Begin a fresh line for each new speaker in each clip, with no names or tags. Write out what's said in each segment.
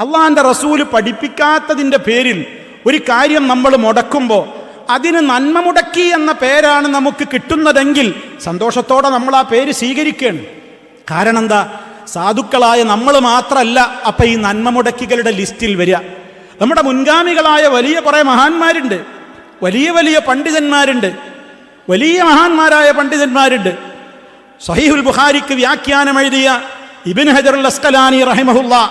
അള്ളാഹിൻ്റെ റസൂല് പഠിപ്പിക്കാത്തതിൻ്റെ പേരിൽ ഒരു കാര്യം നമ്മൾ മുടക്കുമ്പോൾ അതിന് നന്മ മുടക്കി എന്ന പേരാണ് നമുക്ക് കിട്ടുന്നതെങ്കിൽ സന്തോഷത്തോടെ നമ്മൾ ആ പേര് സ്വീകരിക്കുകയാണ്. കാരണം എന്താ? സാധുക്കളായ നമ്മൾ മാത്രമല്ല അപ്പം ഈ നന്മ മുടക്കികളുടെ ലിസ്റ്റിൽ വരിക. നമ്മുടെ മുൻഗാമികളായ വലിയ കുറേ മഹാന്മാരുണ്ട്, വലിയ വലിയ പണ്ഡിതന്മാരുണ്ട്, വലിയ മഹാന്മാരായ പണ്ഡിതന്മാരുണ്ട്. സഹീഹുൽ ബുഖാരിക്ക് വ്യാഖ്യാനം എഴുതിയ ഇബ്നു ഹജറുൽ അസ്ഖലാനി റഹിമഹുല്ലാ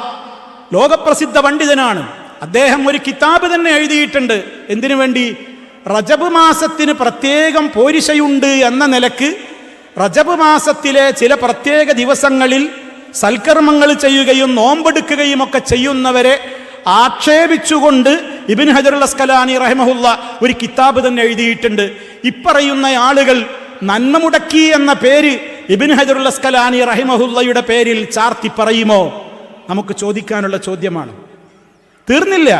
ലോകപ്രസിദ്ധ പണ്ഡിതനാണ്. അദ്ദേഹം ഒരു കിതാബ് തന്നെ എഴുതിയിട്ടുണ്ട്. എന്തിനു വേണ്ടി? റജബ് മാസത്തിന് പ്രത്യേകം പോരിശയുണ്ട് എന്ന നിലക്ക് റജബ് മാസത്തിലെ ചില പ്രത്യേക ദിവസങ്ങളിൽ സൽക്കർമ്മങ്ങൾ ചെയ്യുകയും നോമ്പെടുക്കുകയും ഒക്കെ ചെയ്യുന്നവരെ ആക്ഷേപിച്ചുകൊണ്ട് ഇബ്നു ഹജറുൽ അസ്ഖലാനി റഹിമഹുല്ല ഒരു കിതാബ് തന്നെ എഴുതിയിട്ടുണ്ട്. ഇപ്പറയുന്ന ആളുകൾ നന്മ മുടക്കി എന്ന പേര് ഇബ്നു ഹജറുൽ അസ്ഖലാനി റഹിമഹുല്ലയുടെ പേരിൽ ചാർത്തി പറയുമോ? നമുക്ക് ചോദിക്കാനുള്ള ചോദ്യമാണ്. തീർന്നില്ല.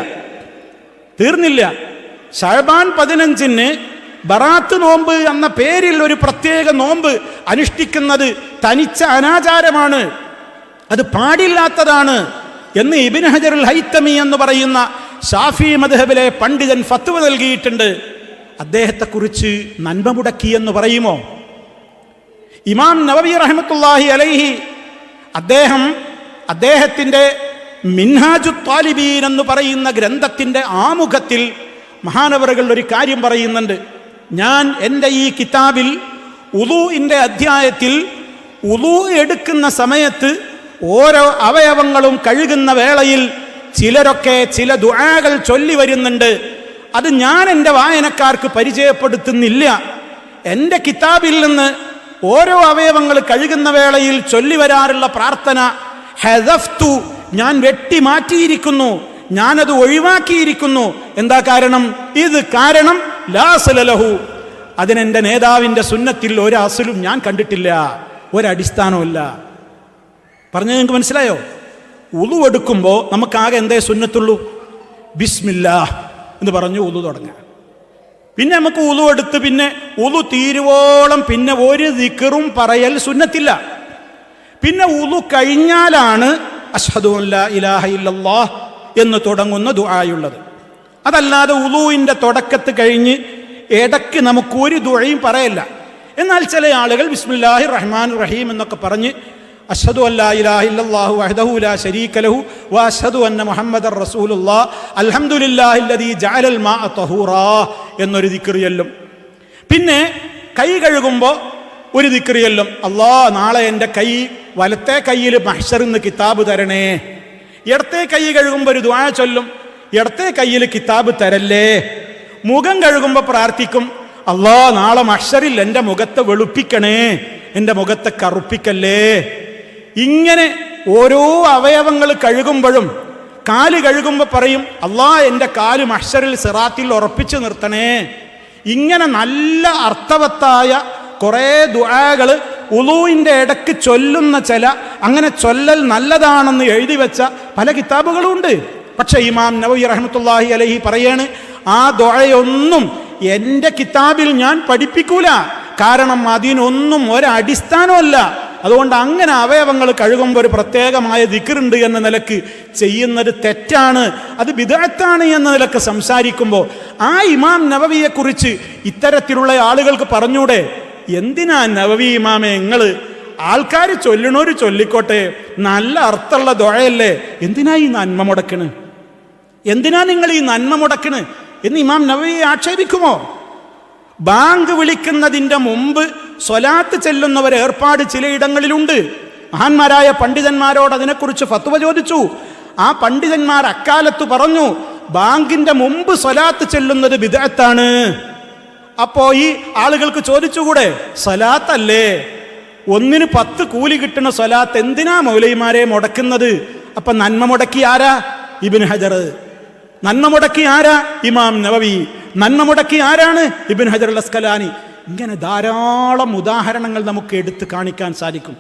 ശഅബാൻ 15-ന് ബറാത്ത് നോമ്പ് എന്ന പേരിൽ ഒരു പ്രത്യേക നോമ്പ് അനുഷ്ഠിക്കുന്നത് തനിച്ച അനാചാരമാണ്, അത് പാടില്ലാത്തതാണ് എന്ന് ഇബ്നു ഹജറുൽ ഹൈത്തമി എന്ന് പറയുന്ന ഷാഫി മദ്ഹബിലെ പണ്ഡിതൻ ഫത്വ നൽകിയിട്ടുണ്ട്. അദ്ദേഹത്തെക്കുറിച്ച് നന്മ മുടക്കി എന്ന് പറയുമോ? ഇമാം നവവി റഹ്മത്തുള്ളാഹി അലൈഹി അദ്ദേഹത്തിൻ്റെ മിൻഹാജുത് ത്വാലിബീൻ എന്ന് പറയുന്ന ഗ്രന്ഥത്തിൻ്റെ ആമുഖത്തിൽ മഹാനവറുകൾ ഒരു കാര്യം പറയുന്നുണ്ട്. ഞാൻ എൻ്റെ ഈ കിതാബിൽ ഉളൂഇൻ്റെ അധ്യായത്തിൽ ഉളൂ എടുക്കുന്ന സമയത്ത് ഓരോ അവയവങ്ങളും കഴുകുന്ന വേളയിൽ ചിലരൊക്കെ ചില ദുആകൾ ചൊല്ലി വരുന്നുണ്ട്. അത് ഞാൻ എൻ്റെ വായനക്കാർക്ക് പരിചയപ്പെടുത്തുന്നില്ല. എൻ്റെ കിതാബിൽ നിന്ന് ഓരോ അവയവങ്ങൾ കഴുകുന്ന വേളയിൽ ചൊല്ലി വരാറുള്ള പ്രാർത്ഥന ഹദഫ്തു, ഞാൻ വെട്ടി മാറ്റിയിരിക്കുന്നു, ഞാനത് ഒഴിവാക്കിയിരിക്കുന്നു. എന്താ കാരണം? ഇത് കാരണം ലാ അസ്ല ലഹു, അതിനെൻ്റെ നേതാവിൻ്റെ സുന്നത്തിൽ ഒരു അസ്ലും ഞാൻ കണ്ടിട്ടില്ല, ഒരടിസ്ഥാനവുമില്ല. പറഞ്ഞത് നിങ്ങൾക്ക് മനസ്സിലായോ? ഉളു എടുക്കുമ്പോൾ നമുക്കാകെ എന്തേ സുന്നത്തുള്ളൂ? ബിസ്മില്ലാഹ് എന്ന് പറഞ്ഞു ഉളു തുടങ്ങുക. പിന്നെ നമുക്ക് ഉളു എടുത്ത് പിന്നെ ഉളു തീരുവോളം പിന്നെ ഒരു ദിക്റും പറയൽ സുന്നത്തില്ല. പിന്നെ ഉളു കഴിഞ്ഞാലാണ് അശ്ഹദു അല്ലാ ഇലാഹ ഇല്ലല്ലാഹ് എന്ന് തുടങ്ങുന്ന ദുആയുള്ളത്. അതല്ലാതെ ഉളൂഇൻ്റെ തുടക്കത്ത് കഴിഞ്ഞ് ഇടയ്ക്ക് നമുക്ക് ഒരു ദുആയും പറയല്ല. എന്നാൽ ചില ആളുകൾ ബിസ്മില്ലാഹിർ റഹ്മാനിർ റഹീം എന്നൊക്കെ പറഞ്ഞ് അശ്ഹദു അല്ലാ ഇലാഹ ഇല്ലല്ലാഹു വഹ്ദഹു ലാ ശരീക ലഹു വ അശ്ഹദു അന്ന മുഹമ്മദർ റസൂലുള്ളാഹ് അൽഹംദുലില്ലാഹില്ലദീ ജഅലൽ മാഅ തഹൂറാ എന്നൊരു ദിക്ർ ചൊല്ലും. പിന്നെ കൈ കഴുകുമ്പോൾ ഒരു ദിക്ർ ചൊല്ലും. അല്ലാഹ് നാളെ എൻ്റെ കൈ വലത്തെ കയ്യിൽ മഹ്ശറിൽ നിന്ന് കിതാബ് തരണേ. ഇടത്തെ കൈ കഴുകുമ്പോൾ ഒരു ദുആ ചൊല്ലും, ഇടത്തെ കയ്യിൽ കിതാബ് തരല്ലേ. മുഖം കഴുകുമ്പോൾ പ്രാർത്ഥിക്കും, അല്ലാഹ് നാളെ മഹ്ശറിൽ എൻ്റെ മുഖത്തെ വെളുപ്പിക്കണേ, എൻ്റെ മുഖത്തെ കറുപ്പിക്കല്ലേ. ഇങ്ങനെ ഓരോ അവയവങ്ങൾ കഴുകുമ്പോഴും കാല് കഴുകുമ്പോൾ പറയും, അല്ലാഹ് എൻ്റെ കാല് മഹ്ശറിൽ സിറാത്തിൽ ഉറപ്പിച്ചു നിർത്തണേ. ഇങ്ങനെ നല്ല അർത്ഥവത്തായ കുറേ ദുആകൾ ഉളൂഇൻ്റെ ഇടയ്ക്ക് ചൊല്ലുന്ന അങ്ങനെ ചൊല്ലൽ നല്ലതാണെന്ന് എഴുതി വെച്ച പല കിതാബുകളും ഉണ്ട്. പക്ഷേ ഇമാം നവവി റഹ്മത്തുള്ളാഹി അലൈഹി പറയാണ്, ആ ദുആയൊന്നും എൻ്റെ കിതാബിൽ ഞാൻ പഠിപ്പിക്കൂല. കാരണം അതിനൊന്നും ഒരടിസ്ഥാനമല്ല. അതുകൊണ്ട് അങ്ങനെ അവയവങ്ങൾ കഴുകുമ്പോൾ ഒരു പ്രത്യേകമായ ദിക്റുണ്ട് എന്ന നിലക്ക് ചെയ്യുന്നത് തെറ്റാണ്, അത് ബിദ്അത്താണ് എന്ന നിലക്ക് സംസാരിക്കുമ്പോൾ ആ ഇമാം നവവിയെക്കുറിച്ച് ഇത്തരത്തിലുള്ള ആളുകൾക്ക് പറഞ്ഞൂടെ? എന്തിനാ നവവി ഇമാമെ നിങ്ങൾ ആൾക്കാർ ചൊല്ലണോര് ചൊല്ലിക്കോട്ടെ, നല്ല അർത്ഥമുള്ള ദുആയല്ലേ, എന്തിനാ ഈ നന്മ മുടക്കണ്? എന്തിനാ നിങ്ങൾ ഈ നന്മ മുടക്കണ് എന്ന് ഇമാം നവവിയെ ആക്ഷേപിക്കുമോ? ബാങ്ക് വിളിക്കുന്നതിൻ്റെ മുമ്പ് സ്വലാത്ത് ചെല്ലുന്നവർ ഏർപ്പാട് ചിലയിടങ്ങളിലുണ്ട്. മഹാന്മാരായ പണ്ഡിതന്മാരോട് അതിനെക്കുറിച്ച് ഫത്വ ചോദിച്ചു. ആ പണ്ഡിതന്മാർ അക്കാലത്ത് പറഞ്ഞു, ബാങ്കിൻ്റെ മുമ്പ് സ്വലാത്ത് ചെല്ലുന്നത് ബിദ്അത്താണ്. അപ്പോൾ ഈ ആളുകൾക്ക് ചോദിച്ചുകൂടെ, സ്വലാത്തല്ലേ, 1-ന് 10 കൂലി കിട്ടുന്ന സ്വലാത്ത് എന്തിനാ മൗലവിമാരെ മുടക്കുന്നത്? അപ്പൊ നന്മ മുടക്കി ആരാ? ഇബ്നു ഹജർ. നന്മ മുടക്കി ആരാ? ഇമാം നവവി. നന്മ മുടക്കി ആരാണ്? ഇബ്നു ഹജർ അൽ അസ്ഖലാനി. ഇങ്ങനെ ധാരാളം ഉദാഹരണങ്ങൾ നമുക്ക് എടുത്ത് കാണിക്കാൻ സാധിക്കും.